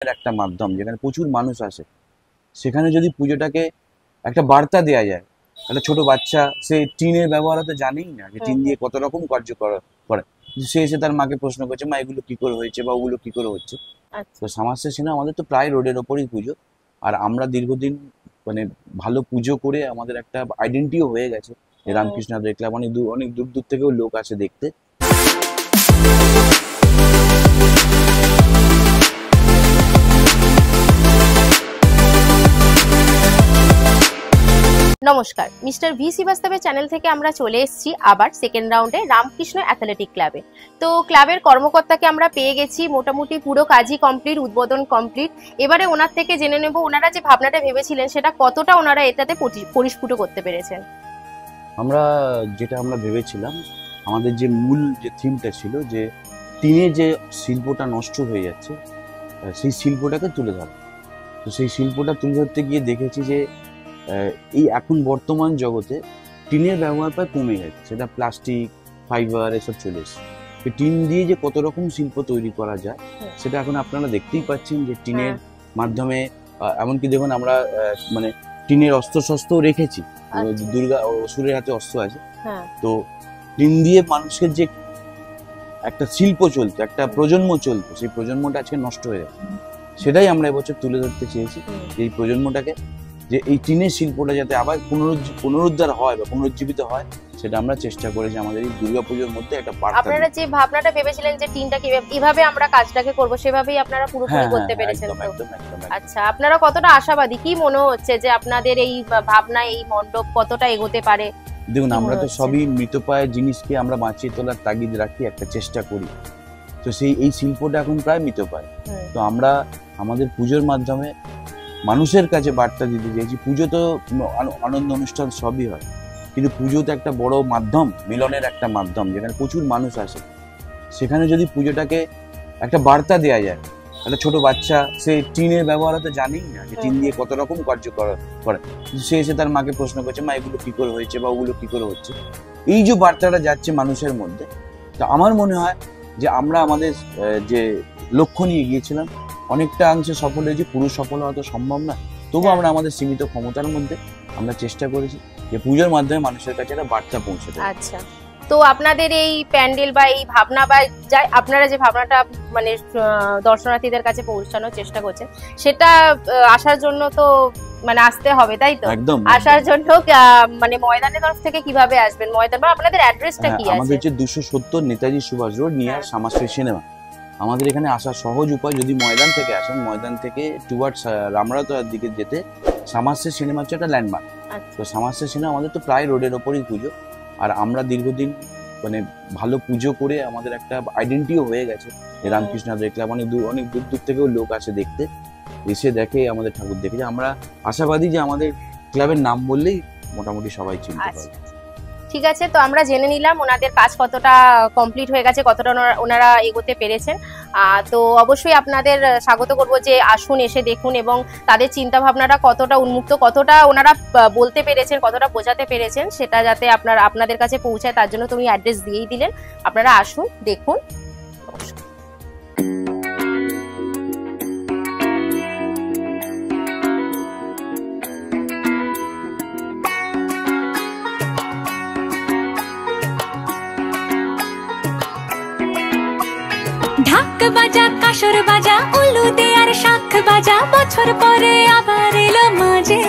একটা মাধ্যম যেখানে প্রচুর মানুষ আসে, সেখানে যদি পুজোটাকে একটা বার্তা দেয়া যায়। একটা ছোট বাচ্চা সে টিনের ব্যবহার তো জানেই না যে টিন দিয়ে কত রকম কার্য করে। সে এসে তার মাকে প্রশ্ন করছে, মা এগুলো কি করে হয়েছে বা ওগুলো কি করে হচ্ছে। তো সামার সিনে আমাদের তো প্রায় রোডের ওপরই পুজো, আর আমরা দীর্ঘদিন মানে ভালো পুজো করে আমাদের একটা আইডেন্টিটিও হয়ে গেছে। রামকৃষ্ণ আদ্বৈত ক্লাব অনেক দূর দূর থেকেও লোক আসে দেখতে। নমস্কার, মিস্টার ভি শ্রীবাস্তবের চ্যানেল থেকে আমরা চলে এসেছি আবার সেকেন্ড রাউন্ডে রামকৃষ্ণ অ্যাথলেটিক ক্লাবে। তো ক্লাবের কর্মকর্তাকে আমরা পেয়ে গেছি, মোটামুটি পুরো কাজই কমপ্লিট, উদ্বোধন কমপ্লিট। এবারে ওনার থেকে জেনে নেব ওনারা যে ভাবনাটা ভেবেছিলেন সেটা কতটা ওনারা এটাতে পরিস্ফুট করতে পেরেছেন। যেটা আমরা ভেবেছিলাম, আমাদের যে মূল যে থিমটা ছিল যে টিনের যে শিল্পটা নষ্ট হয়ে যাচ্ছে সেই শিল্পটাকে তুলে ধরা। তো সেই শিল্পটা তুলে ধরতে গিয়ে দেখেছি যে এই এখন বর্তমান জগতে টিনের ব্যবহার প্রায় কমে গেছে, সেটা প্লাস্টিক, ফাইবার এসব চলে এসছে। টিন দিয়ে যে কত রকম শিল্প তৈরি করা যায় সেটা এখন আপনারা দেখতেই পাচ্ছেন যে টিনের মাধ্যমে, এমনকি দেখুন আমরা মানে টিনের অস্ত্র-শস্ত্রও রেখেছি। দুর্গা অসুরের হাতে অস্ত্র আছে। তো টিন দিয়ে মানুষের যে একটা শিল্প চলতো, একটা প্রজন্ম চলতো, সেই প্রজন্মটা আজকে নষ্ট হয়ে যাচ্ছে। সেটাই আমরা এবছর তুলে ধরতে চেয়েছি, এই প্রজন্মটাকে, যে এই টিনের শিল্পটা যাতে আবার পুনরুদ্ধার হয় বা পুনরুজ্জীবিত হয়, সেটা আমরা চেষ্টা করেছি আমাদের এই দুর্গাপুজোর মধ্যে একটা বার্তা। আপনারা যে ভাবনাটা ভেবেছিলেন যে টিনটা কিভাবে আমরা কাজটাকে করব, সেভাবেই আপনারা পুরোপুরি করতে পেরেছেন। আচ্ছা, আপনারা কতটা আশাবাদী, কি মনে হচ্ছে যে আপনাদের এই ভাবনা, এই মণ্ডপ কতটা এগোতে পারে? দেখুন, আমরা তো সবই মৃতপ্রায় জিনিসকে আমরা বাঁচিয়ে তোলার তাগিদ রাখি, একটা চেষ্টা করি। তো এই শিল্পটা এখন প্রায় মৃতপ্রায়। তো আমরা আমাদের পুজোর মাধ্যমে মানুষের কাছে বার্তা দিতে চাইছি। পুজো তো আনন্দ অনুষ্ঠান সবই হয়, কিন্তু পুজো তো একটা বড় মাধ্যম, মিলনের একটা মাধ্যম যেখানে প্রচুর মানুষ আসে। সেখানে যদি পুজোটাকে একটা বার্তা দেয়া যায়। একটা ছোট বাচ্চা সে টিনের ব্যবহার তো জানেই না যে টিন দিয়ে কত রকম কার্য করে। সে এসে তার মাকে প্রশ্ন করছে, মা এগুলো কি করে হয়েছে বা ওগুলো কি করে হচ্ছে। এই যে বার্তাটা যাচ্ছে মানুষের মধ্যে, তো আমার মনে হয় যে আমরা আমাদের যে লক্ষ্য নিয়ে গিয়েছিলাম অনেকটা অংশে সফল হয়েছি। পুরো সফল হওয়া তো সম্ভব না, তবু আমরা আমাদের সীমিত ক্ষমতার মধ্যে আমরা চেষ্টা করেছি যে পুজোর মাধ্যমে মানুষের কাছে একটা বার্তা পৌঁছে দেয়। আচ্ছা, তো আপনাদের এই প্যান্ডেল বা এই ভাবনা বা আপনারা যে ভাবনাটা মানে দর্শনার্থীদের কাছে পৌঁছানোর চেষ্টা করছেন, সেটা আসার জন্য তো মানে আসতে হবে, তাই তো? একদম। আসার জন্য মানে ময়দানের তরফ থেকে কিভাবে আসবেন? ময়দান বা আপনাদের অ্যাড্রেসটা কি আছে? আমাদের হচ্ছে 270 Netaji Subhash road, near Samashree cinema. আমাদের এখানে আসার সহজ উপায়, যদি ময়দান থেকে আসেন, ময়দান থেকে টুয়ার্ডস রামরাতলার দিকে যেতে সামাশ্রী সিনেমা হচ্ছে একটা ল্যান্ডমার্ক। তো সামাশ্রী সিনেমা আমাদের তো প্রায় রোডের ওপরই পুজো, আর আমরা দীর্ঘদিন মানে ভালো পুজো করে আমাদের একটা আইডেন্টিটিও হয়ে গেছে। রামকৃষ্ণ আদ্বৈত ক্লাব অনেক দূর দূর থেকেও লোক আসে দেখতে, এসে দেখে আমাদের ঠাকুর দেখে। আমরা আশাবাদী যে আমাদের ক্লাবের নাম বললেই মোটামুটি সবাই চিনতে পারে। ঠিক আছে, তো আমরা জেনে নিলাম ওনাদের কাজ কতটা কমপ্লিট হয়ে গেছে, কতটা ওনারা এগোতে পেরেছেন। তো অবশ্যই আপনাদের স্বাগত করব যে আসুন, এসে দেখুন এবং তাদের চিন্তা ভাবনাটা কতটা উন্মুক্ত, কতটা ওনারা বলতে পেরেছেন, কতটা বোঝাতে পেরেছেন, সেটা যাতে আপনাদের কাছে পৌঁছায়, তার জন্য তুমি অ্যাড্রেস দিয়েই দিলেন। আপনারা আসুন, দেখুন। ঢাক বাজা, কাসর বাজা, উলু দে আর শাখ বাজা, বছর পরে আবার এলো মাঝে।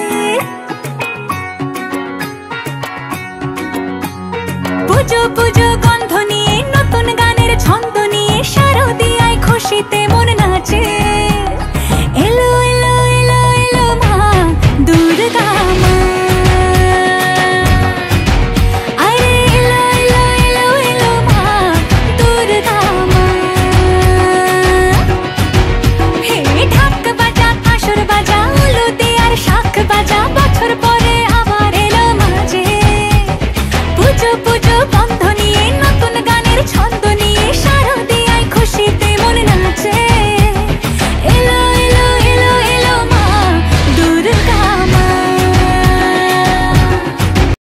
পুজো পুজো গন্ধ নিয়ে, নতুন গানের ছন্দ নিয়ে, শারদিয়ায় খুশিতে মন নাচে। এলো এলো এলো এলো মা দুর্গা মা, আরে এলো এলো এলো এলো মা দুর্গা মা। হে ঢাক বাজা, কাসর বাজা, উলু দে আর শাখ বাজা, বছর পরে আবার এলো মাঝে। পুজো পুজো গন্ধ নিয়ে, নতুন গানের ছন্দ নিয়ে, শারদে